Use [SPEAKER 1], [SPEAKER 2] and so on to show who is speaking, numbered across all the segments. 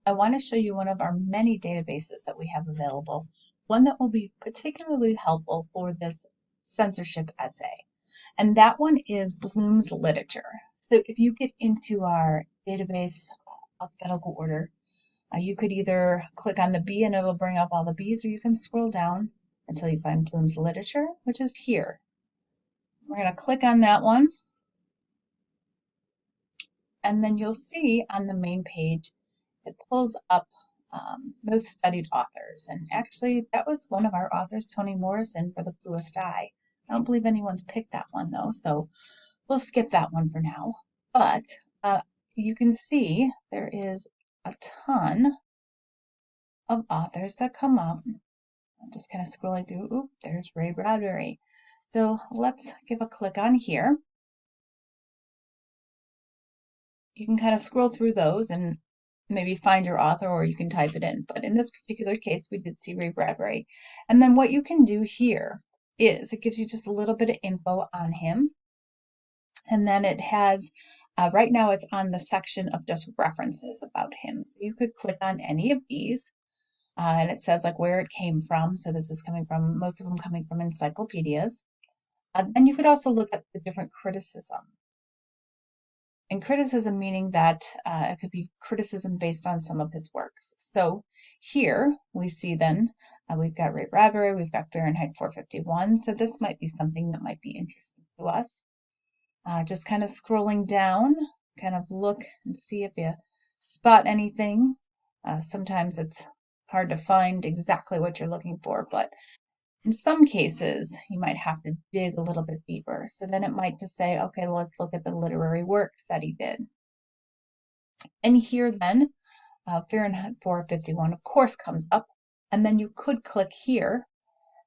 [SPEAKER 1] I want to show you one of our many databases that we have available, one that will be particularly helpful for this censorship essay. And that one is Bloom's Literature. So if you get into our database alphabetical order, you could either click on the B and it'll bring up all the B's, or you can scroll down until you find Bloom's Literature, which is here. We're going to click on that one. And then you'll see on the main page, it pulls up most studied authors. And actually, that was one of our authors, Toni Morrison, for The Bluest Eye. I don't believe anyone's picked that one, though, so we'll skip that one for now. But you can see there is a ton of authors that come up. I'm just kind of scrolling through. Oop, there's Ray Bradbury. So let's give a click on here. You can kind of scroll through those and maybe find your author, or you can type it in. But in this particular case, we did see Ray Bradbury. And then what you can do here is it gives you just a little bit of info on him. And then it has, right now it's on the section of just references about him. So you could click on any of these and it says like where it came from. So this is coming from, most of them coming from encyclopedias. And you could also look at the different criticism. And criticism meaning that it could be criticism based on some of his works. So here we see then we've got Ray Bradbury, we've got Fahrenheit 451. So this might be something that might be interesting to us. Just kind of scrolling down, kind of look and see if you spot anything. Sometimes it's hard to find exactly what you're looking for, but in some cases, you might have to dig a little bit deeper. So then it might just say, okay, let's look at the literary works that he did. And here then, Fahrenheit 451, of course, comes up. And then you could click here,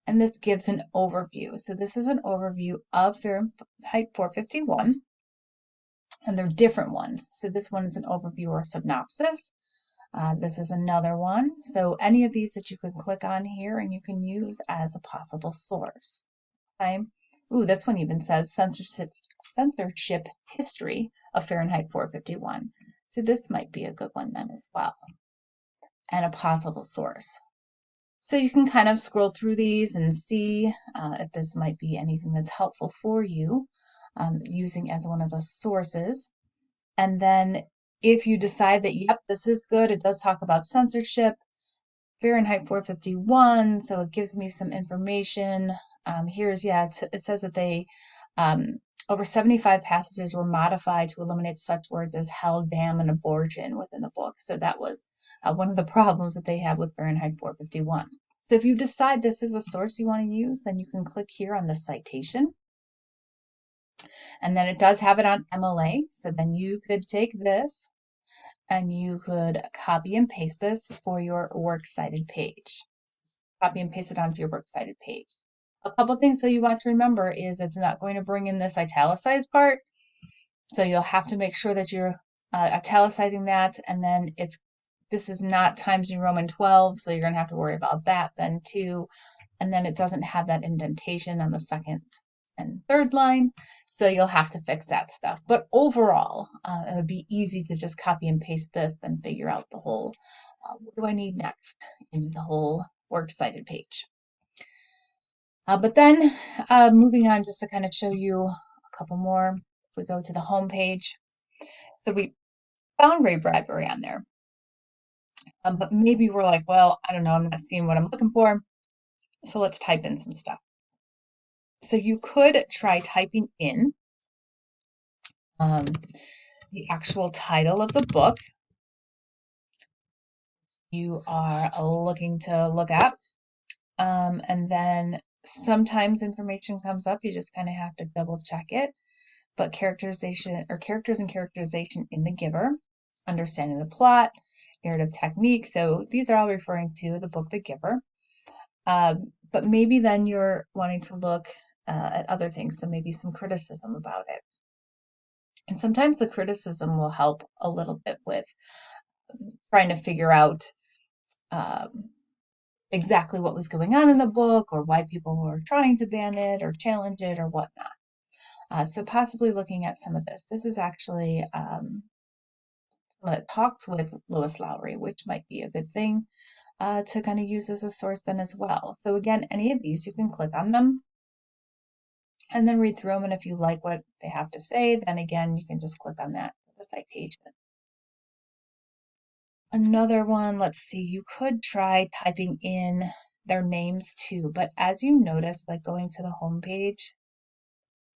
[SPEAKER 1] and this gives an overview. So this is an overview of Fahrenheit 451, and they're different ones. So this one is an overview or synopsis. This is another one. So any of these that you can click on here and you can use as a possible source. Okay. Ooh, this one even says censorship history of Fahrenheit 451. So this might be a good one then as well, and a possible source. So you can kind of scroll through these and see if this might be anything that's helpful for you, using as one of the sources. And then if you decide that, yep, this is good, it does talk about censorship, Fahrenheit 451, so it gives me some information. It says that they, over 75 passages were modified to eliminate such words as hell, damn, and abortion within the book. So that was one of the problems that they have with Fahrenheit 451. So if you decide this is a source you want to use, then you can click here on the citation. And then it does have it on MLA. So then you could take this and you could copy and paste this for your works cited page. Copy and paste it onto your works cited page. A couple things that you want to remember is it's not going to bring in this italicized part. So you'll have to make sure that you're italicizing that, and then this is not Times New Roman 12, so you're going to have to worry about that then too. And then it doesn't have that indentation on the second and third line, so you'll have to fix that stuff. But overall, it would be easy to just copy and paste this, then figure out the whole, what do I need next in the whole works cited page. But then moving on, just to kind of show you a couple more, if we go to the home page. So we found Ray Bradbury on there, but maybe we're like, well, I don't know, I'm not seeing what I'm looking for, so let's type in some stuff. So you could try typing in the actual title of the book you are looking to look at, and then sometimes information comes up, you just kind of have to double check it. But characters and characterization in The Giver, understanding the plot, narrative technique. So these are all referring to the book The Giver. But maybe then you're wanting to look at other things, so maybe some criticism about it. And sometimes the criticism will help a little bit with trying to figure out exactly what was going on in the book, or why people were trying to ban it or challenge it or whatnot. So possibly looking at some of this. This is actually that talks with Lois Lowry, which might be a good thing to kind of use as a source then as well. So again, any of these, you can click on them and then read through them. And if you like what they have to say, then again, you can just click on that for the citation. Another one, let's see, you could try typing in their names too, but as you notice, like going to the home page,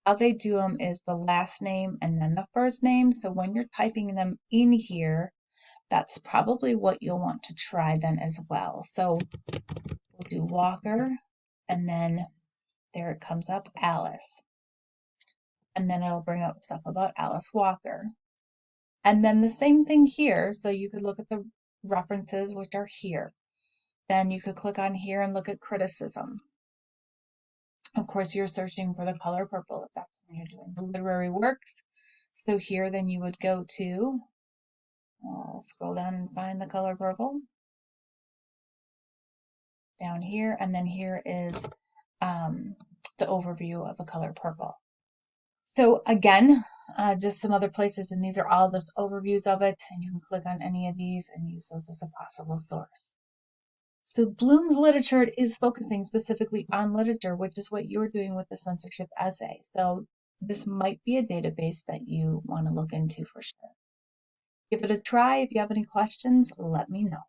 [SPEAKER 1] how they do them is the last name and then the first name. So when you're typing them in here, that's probably what you'll want to try then as well. So we'll do Walker, and then there it comes up, Alice. And then it'll bring up stuff about Alice Walker. And then the same thing here. So you could look at the references, which are here. Then you could click on here and look at criticism. Of course, you're searching for the color purple if that's what you're doing. The literary works. So here, then you would go to, scroll down and find the color purple. Down here, and then here is the overview of the color purple. So again, just some other places, and these are all just overviews of it, and you can click on any of these and use those as a possible source. So Bloom's literature is focusing specifically on literature, which is what you're doing with the censorship essay. So this might be a database that you want to look into for sure. Give it a try. If you have any questions, let me know.